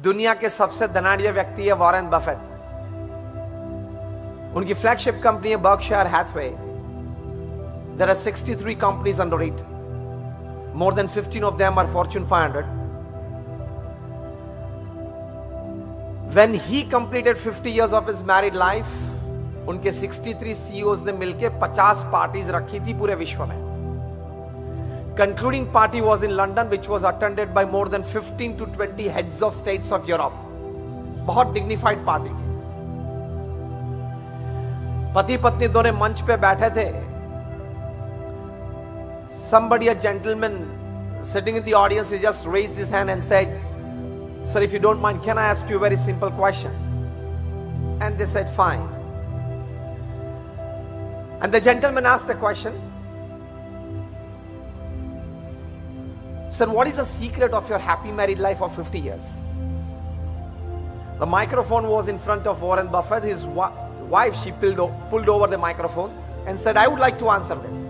दुनिया के सबसे धनाढ्य व्यक्ति है वॉरेन बफेट। उनकी फ्लैगशिप कंपनी है Berkshire Hathaway. There are 63 companies under it. More than 15 of them are Fortune 500. When he completed 50 years of his married life, उनके 63 CEOs ने मिलके 50 पार्टीज रखी थी पूरे विश्व में। Concluding party was in London, which was attended by more than 15 to 20 heads of states of Europe. बहुत dignified party थी। पति पत्नी दोनों मंच पे बैठे थे। Somebody, a gentleman sitting in the audience, he just raised his hand and said, "Sir, if you don't mind, can I ask you a very simple question?" And they said, "Fine." And the gentleman asked a question. "Sir, what is the secret of your happy married life of 50 years?" The microphone was in front of Warren Buffett. His wife, she pulled over the microphone and said, "I would like to answer this."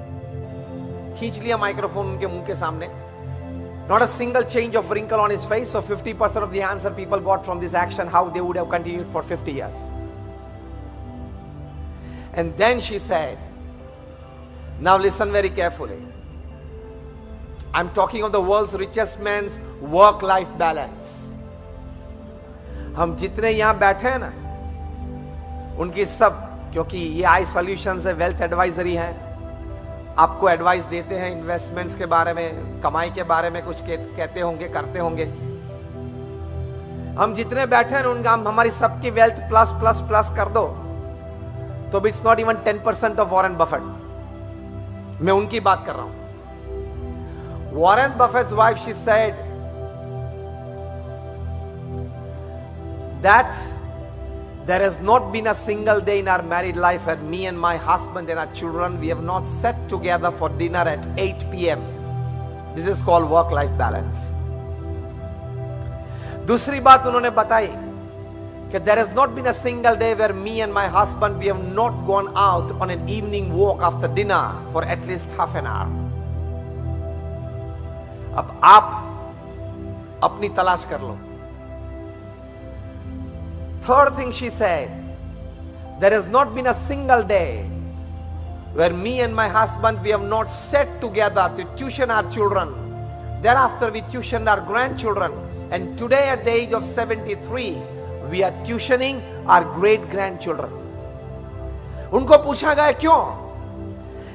खींच लिया microphone उनके मुंह के सामने. Not a single change of wrinkle on his face. So 50% of the answer people got from this action, how they would have continued for 50 years. And then she said, "Now listen very carefully. I'm talking of the world's richest man's work-life balance." हम जितने यहाँ बैठे हैं ना, उनकी सब, क्योंकि ये आई सॉल्यूशंस है, वेल्थ एडवाइजरी है, आपको एडवाइस देते हैं इन्वेस्टमेंट्स के बारे में, कमाई के बारे में कुछ कहते होंगे, करते होंगे। हम जितने बैठे हैं उनका हमारी सबकी वेल्थ प्लस प्लस प्लस कर दो तो it's not even 10% of Warren Buffett. मैं उनकी बात कर रहा हूं। Warren Buffett's wife, she said that there has not been a single day in our married life where me and my husband and our children, we have not sat together for dinner at 8 p.m. This is called work-life balance. दूसरी बात उन्होंने बताई कि there has not been a single day where me and my husband, we have not gone out on an evening walk after dinner for at least half an hour. अब आप अपनी तलाश कर लो। Third thing she said, there has not been a single day where me and my husband, we have not sat together to tuition our children. Thereafter we tuitioned our grandchildren. And today at the age of 73, we are tuitioning our great grandchildren. उनको पूछा गया क्यों?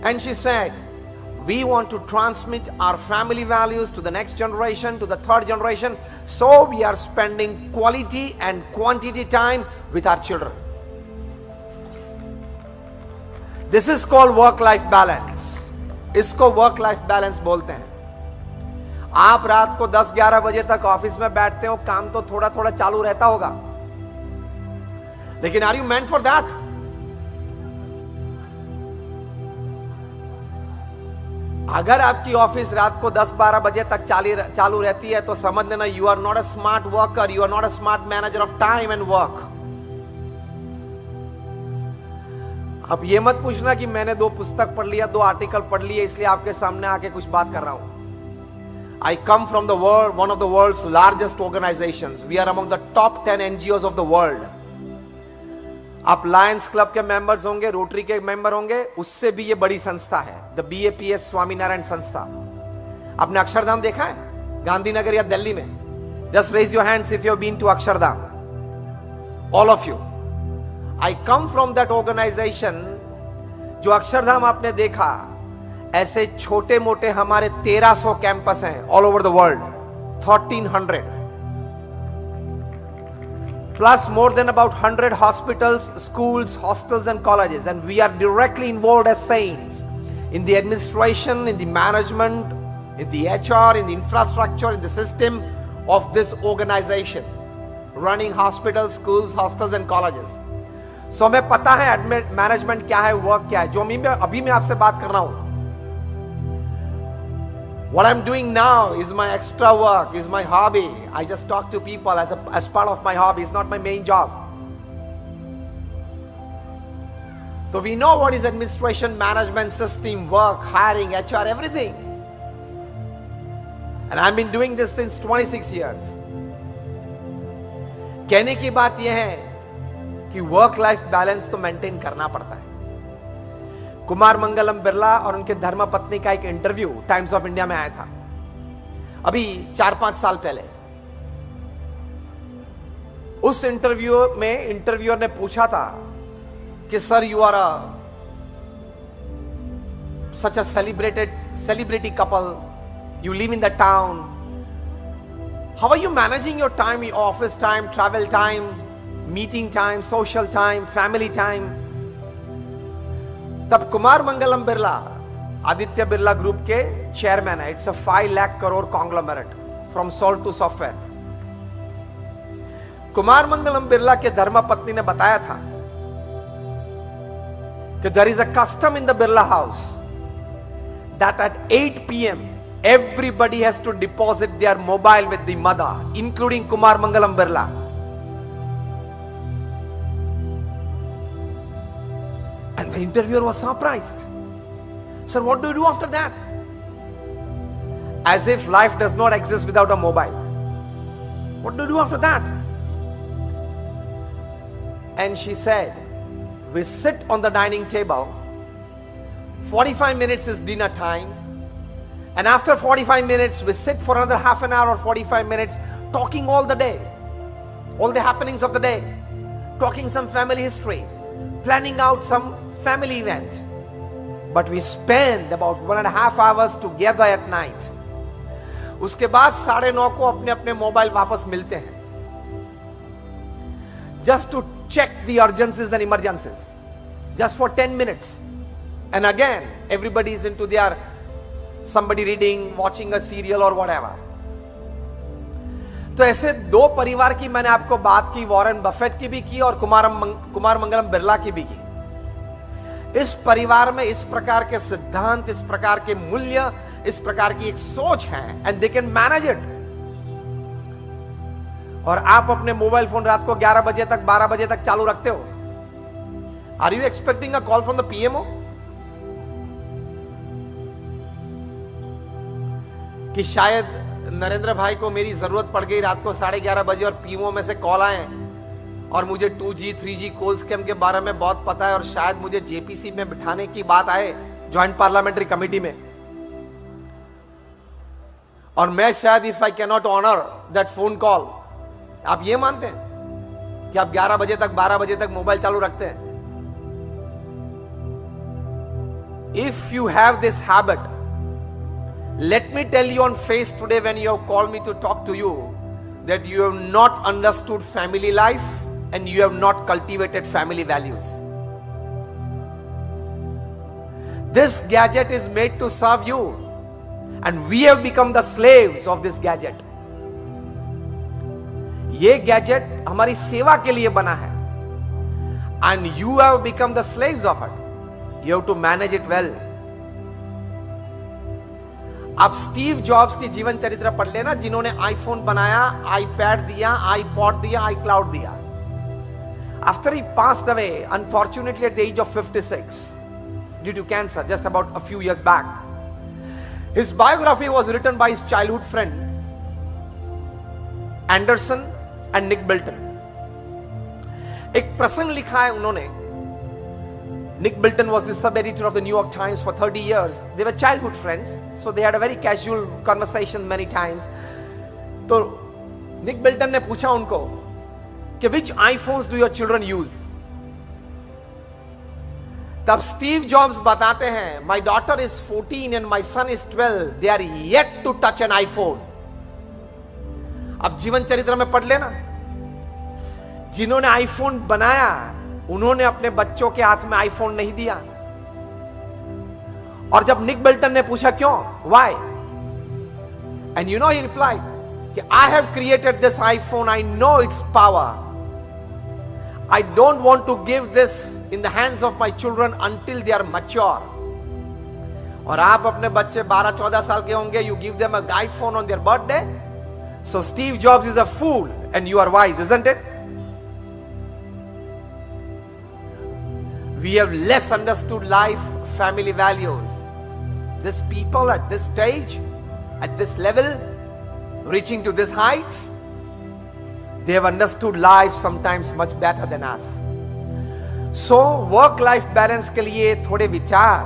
And she said, we want to transmit our family values to the next generation, to the third generation. So we are spending quality and quantity time with our children. This is called work-life balance. इसको work-life balance बोलते हैं। आप रात को 10-11 बजे तक office में बैठते हो, काम तो थोड़ा थोड़ा चालू रहता होगा, लेकिन are you meant for that? अगर आपकी ऑफिस रात को 10-12 बजे तक चालू रहती है तो समझ लेना you are not a smart worker, you are not a smart manager of time and work. अब ये मत पूछना कि मैंने 2 पुस्तक पढ़ लिया, 2 आर्टिकल पढ़ लिए, इसलिए आपके सामने आके कुछ बात कर रहा हूं। I come from the world, one of the world's largest organizations. We are among the top 10 NGOs of the world. आप लायंस क्लब के मेंबर्स होंगे, रोटरी के मेंबर होंगे, उससे भी ये बड़ी संस्था है, द BAPS स्वामीनारायण संस्था। आपने अक्षरधाम देखा है गांधीनगर या दिल्ली में? Just raise your hands if you have been to Akshardham, all of you. I come from that organization. जो अक्षरधाम आपने देखा, ऐसे छोटे मोटे हमारे 1300 कैंपस हैं all over the world, 1300 plus more than about 100 hospitals, schools, hostels and colleges, and we are directly involved as saints in the administration, in the management, in the HR, in the infrastructure, in the system of this organization, running hospitals, schools, hostels and colleges. So हमें पता है management क्या है, work क्या है। जो अभी मैं आपसे बात कर रहा हूं, what I'm doing now is my extra work, is my hobby. I just talk to people as part of my hobby. It's not my main job. So we know what is administration, management, system, work, hiring, HR, everything. And I've been doing this since 26 years. कहने की बात यह है कि work life balance तो maintain करना पड़ता है। कुमार मंगलम बिरला और उनके धर्मपत्नी का एक इंटरव्यू टाइम्स ऑफ इंडिया में आया था अभी 4-5 साल पहले। उस इंटरव्यू में इंटरव्यूअर ने पूछा था कि sir, you are such a celebrity couple, you live in the town, how are you managing your time, your office time, travel time, meeting time, social time, family time? तब Kumar Mangalam Birla Aditya Birla group के chairman है। It's a 5 lakh crore conglomerate from salt to software. Kumar Mangalam Birla के धर्मपत्नी ने बताया था कि there is a custom in the Birla house that at 8 p.m. everybody has to deposit their mobile with the mother, including Kumar Mangalam Birla. And the interviewer was surprised. Sir, what do you do after that? As if life does not exist without a mobile. What do you do after that? And she said, we sit on the dining table. 45 minutes is dinner time, and after 45 minutes we sit for another half an hour or 45 minutes talking all the day, all the happenings of the day, talking some family history, planning out some family event. But we spend about 1.5 hours together at night. उसके बाद 9:30 को अपने अपने mobile वापस मिलते हैं, just to check the urgencies and emergencies, just for 10 minutes. And again, everybody is into their, somebody reading, watching a serial or whatever. तो ऐसे दो परिवार की मैंने आपको बात की, वॉरेन बफेट की भी की और कुमार मंगलम बिरला की भी की। इस परिवार में इस प्रकार के सिद्धांत, इस प्रकार के मूल्य, इस प्रकार की एक सोच है, and they can manage it. और आप अपने मोबाइल फोन रात को 11 बजे तक, 12 बजे तक चालू रखते हो। Are you expecting a call from the PMO कि शायद नरेंद्र भाई को मेरी जरूरत पड़ गई रात को 11:30 बजे और पीएमओ में से कॉल आए और मुझे 2G 3G कोल स्कैम के बारे में बहुत पता है और शायद मुझे जेपीसी में बिठाने की बात आए, ज्वाइंट पार्लियामेंट्री कमेटी में, और मैं शायद if I can not honour that phone call, आप ये मानते हैं कि आप 11 बजे तक, 12 बजे तक मोबाइल चालू रखते हैं? If you have this habit, let me tell you on face today when you have called me to talk to you that you have not understood family life and you have not cultivated family values. This gadget is made to serve you and we have become the slaves of this gadget. ये gadget हमारी सेवा के लिए बना है and you have become the slaves of it. You have to manage it well. आप Steve jobs की जीवन चरित्र पढ़ लेना, जिन्होंने आईफोन बनाया, आईपैड दिया, आईपॉड दिया, आईक्लाउड दिया। After he passed away unfortunately at the age of 56 due to cancer just about a few years back. His biography was written by his childhood friend Anderson and Nick Bilton. एक प्रसंग लिखा है उन्होंने। Nick Bilton was the sub-editor of the New York Times for 30 years. They were childhood friends, so they had a very casual conversation many times. तो Nick Bilton ने पूछा उनको कि which iPhones do your children use? तब Steve jobs बताते हैं, my daughter is 14 and my son is 12. They are yet to touch an iPhone. अब जीवन चरित्र में पढ़ लेना, जिन्होंने आईफोन बनाया उन्होंने अपने बच्चों के हाथ में आईफोन नहीं दिया। और जब निक बिल्टन ने पूछा क्यों, why, and you know he replied कि I have created this iPhone, I know it's power, I don't want to give this in the hands of my children until they are mature. और आप अपने बच्चे 12-14 साल के होंगे, you give them a iPhone on their birthday. So Steve Jobs is a fool and you are wise, isn't it? We have less understood life, family values. These people at this stage, at this level, reaching to these heights, They have understood life sometimes much better than us. So work life balance के लिए थोड़े विचार,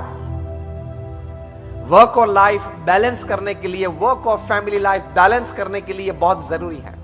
work और life balance करने के लिए, work और family life balance करने के लिए बहुत जरूरी है.